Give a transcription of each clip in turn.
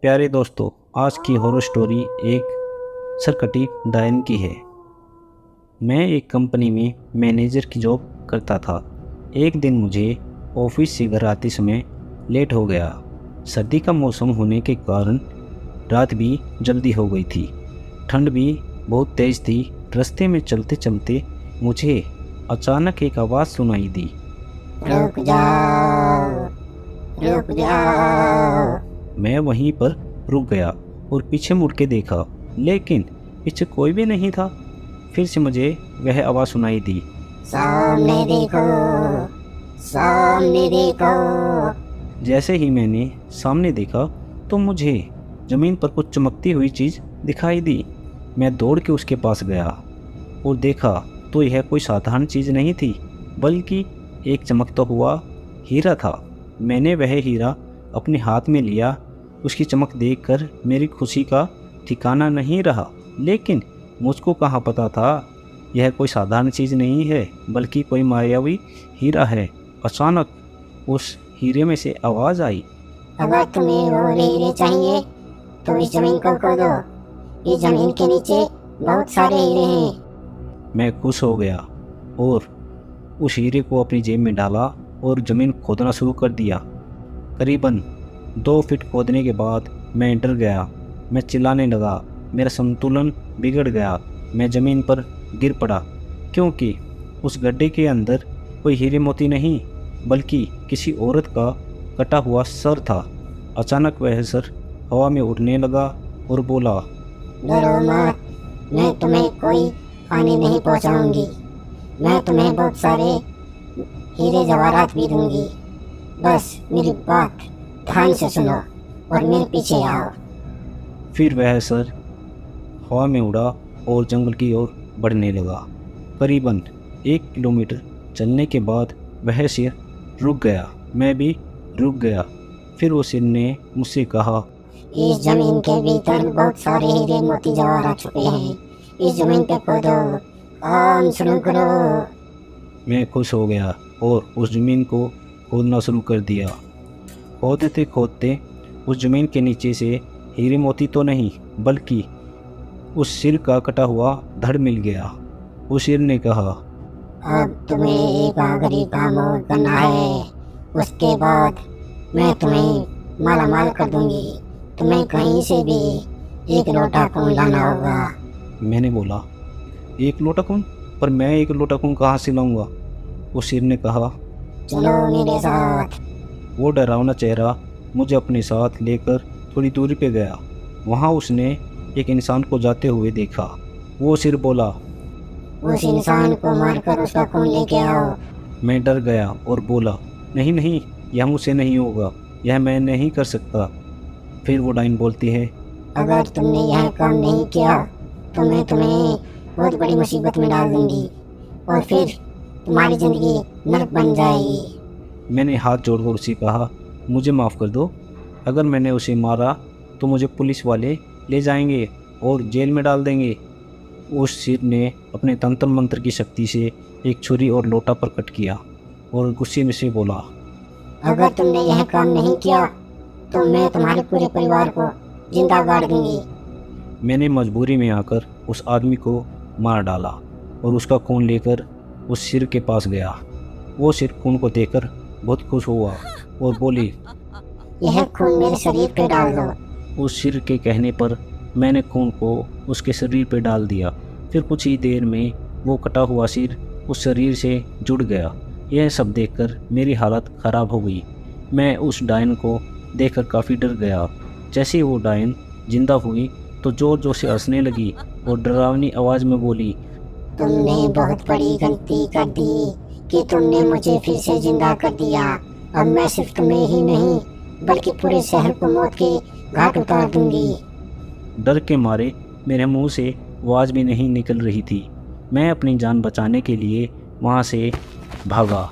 प्यारे दोस्तों, आज की हॉरर स्टोरी एक सरकटी डायन की है। मैं एक कंपनी में मैनेजर की जॉब करता था। एक दिन मुझे ऑफिस से घर आते समय लेट हो गया। सर्दी का मौसम होने के कारण रात भी जल्दी हो गई थी। ठंड भी बहुत तेज़ थी। रास्ते में चलते चलते मुझे अचानक एक आवाज़ सुनाई दी। रुक जाओ, रुक जाओ। मैं वहीं पर रुक गया और पीछे मुड़ के देखा, लेकिन पीछे कोई भी नहीं था। फिर से मुझे वह आवाज़ सुनाई दी। सामने देखो, सामने देखो। जैसे ही मैंने सामने देखा तो मुझे ज़मीन पर कुछ चमकती हुई चीज़ दिखाई दी। मैं दौड़ के उसके पास गया और देखा तो यह कोई साधारण चीज़ नहीं थी, बल्कि एक चमकता हुआ हीरा था। मैंने वह हीरा अपने हाथ में लिया। उसकी चमक देखकर मेरी खुशी का ठिकाना नहीं रहा, लेकिन मुझको कहाँ पता था यह कोई साधारण चीज़ नहीं है, बल्कि कोई मायावी हीरा है। अचानक उस हीरे में से आवाज़ आई। अगर तुम्हें वो हीरे चाहिए तो इस जमीन को खोदो। इस जमीन के नीचे बहुत सारे हीरे हैं। मैं खुश हो गया और उस हीरे को अपनी जेब में डाला और ज़मीन खोदना शुरू कर दिया। करीबन 2 फीट खोदने के बाद मैं डर गया। मैं चिल्लाने लगा। मेरा संतुलन बिगड़ गया। मैं ज़मीन पर गिर पड़ा, क्योंकि उस गड्ढे के अंदर कोई हीरे मोती नहीं, बल्कि किसी औरत का कटा हुआ सर था। अचानक वह सर हवा में उड़ने लगा और बोला, डरो मत, मैं तुम्हें कोई हानि नहीं पहुंचाऊंगी। मैं तुम्हें बहुत सारे हीरे जवाहरात भी दूंगी। बस मेरी बात ध्यान से सुनो और मेरे पीछे आओ। फिर वह सर हवा में उड़ा और जंगल की ओर बढ़ने लगा। करीबन 1 किलोमीटर चलने के बाद वह सिर रुक गया। मैं भी रुक गया। फिर उस सिर ने मुझसे कहा, इस जमीन के भीतर बहुत सारे हीरे मोती जवाहरात छुपे हैं। इस जमीन पे खोदो, काम शुरू करो। मैं खुश हो गया और उस ज़मीन को खोदना शुरू कर दिया। खोदते खोदते उस ज़मीन के नीचे से हीरे मोती तो नहीं, बल्कि उस सिर का कटा हुआ धड़ मिल गया। उस सिर ने कहा, अब तुम्हें एक आखिरी काम और करना है। उसके बाद मैं तुम्हें माला माल कर दूंगी। तुम्हें कहीं से भी 1 लोटा खून लाना होगा। मैंने बोला, 1 लोटा खून? पर मैं 1 लोटा खून कहाँ से लाऊंगा? उस सिर ने कहा। चलो मेरे साथ। वो डरावना चेहरा मुझे अपने साथ लेकर थोड़ी दूरी पे गया। वहाँ उसने एक इंसान को जाते हुए देखा। वो सिर बोला, उस इंसान को मारकर उसका खून लेके आओ। मैं डर गया और बोला, नहीं नहीं, यह मुझसे नहीं होगा, यह मैं नहीं कर सकता। फिर वो डाइन बोलती है, अगर तुमने यह काम नहीं किया तो मैं तुम्हें बहुत बड़ी मुसीबत में डाल दूंगी और फिर तुम्हारी जिंदगी नर्क बन जाएगी। मैंने हाथ जोड़कर उसे कहा, मुझे माफ़ कर दो। अगर मैंने उसे मारा तो मुझे पुलिस वाले ले जाएंगे और जेल में डाल देंगे। उस सिर ने अपने तंत्र मंत्र की शक्ति से एक छुरी और लोटा प्रकट किया और गुस्से में से बोला, अगर तुमने यह काम नहीं किया तो मैं तुम्हारे पूरे परिवार को जिंदा गाड़ दूंगी। मैंने मजबूरी में आकर उस आदमी को मार डाला और उसका खून लेकर उस सिर के पास गया। वो सिर खून को देखकर बहुत खुश हुआ और बोली, यह खून मेरे शरीर पे डाल दो। उस सिर के कहने पर मैंने खून को उसके शरीर पर डाल दिया। फिर कुछ ही देर में वो कटा हुआ सिर उस शरीर से जुड़ गया। यह सब देखकर मेरी हालत ख़राब हो गई। मैं उस डायन को देखकर काफ़ी डर गया। जैसे ही वो डायन जिंदा हुई तो ज़ोर ज़ोर से हंसने लगी और डरावनी आवाज़ में बोली, तुमने बहुत बड़ी गलती कर दी कि तुमने मुझे फिर से जिंदा कर दिया। अब मैं सिर्फ तुम्हें ही नहीं बल्कि पूरे शहर को मौत के घाट उतार दूंगी। डर के मारे मेरे मुंह से आवाज़ भी नहीं निकल रही थी। मैं अपनी जान बचाने के लिए वहाँ से भागा,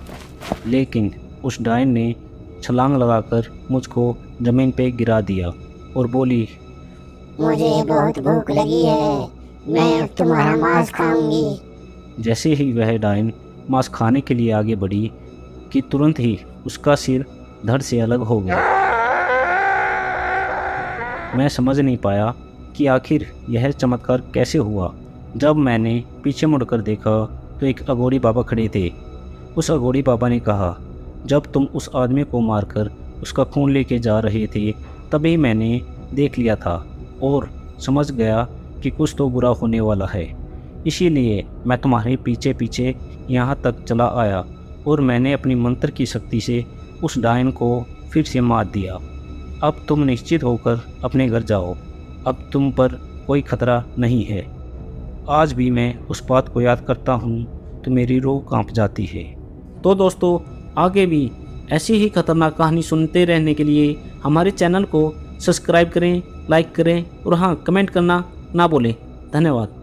लेकिन उस डायन ने छलांग लगाकर मुझको ज़मीन पे गिरा दिया और बोली, मुझे बहुत भूख लगी है, मैं अब तुम्हारा मांस खाऊंगी। जैसे ही वह डायन मांस खाने के लिए आगे बढ़ी कि तुरंत ही उसका सिर धड़ से अलग हो गया। मैं समझ नहीं पाया कि आखिर यह चमत्कार कैसे हुआ। जब मैंने पीछे मुड़कर देखा तो एक अघोरी बाबा खड़े थे। उस अघोरी बाबा ने कहा, जब तुम उस आदमी को मारकर उसका खून लेके जा रहे थे तभी मैंने देख लिया था और समझ गया कि कुछ तो बुरा होने वाला है। इसीलिए मैं तुम्हारे पीछे पीछे यहाँ तक चला आया और मैंने अपनी मंत्र की शक्ति से उस डायन को फिर से मार दिया। अब तुम निश्चित होकर अपने घर जाओ। अब तुम पर कोई खतरा नहीं है। आज भी मैं उस बात को याद करता हूँ तो मेरी रूह कांप जाती है। तो दोस्तों, आगे भी ऐसी ही खतरनाक कहानी सुनते रहने के लिए हमारे चैनल को सब्सक्राइब करें, लाइक करें और हाँ, कमेंट करना ना भूलें। धन्यवाद।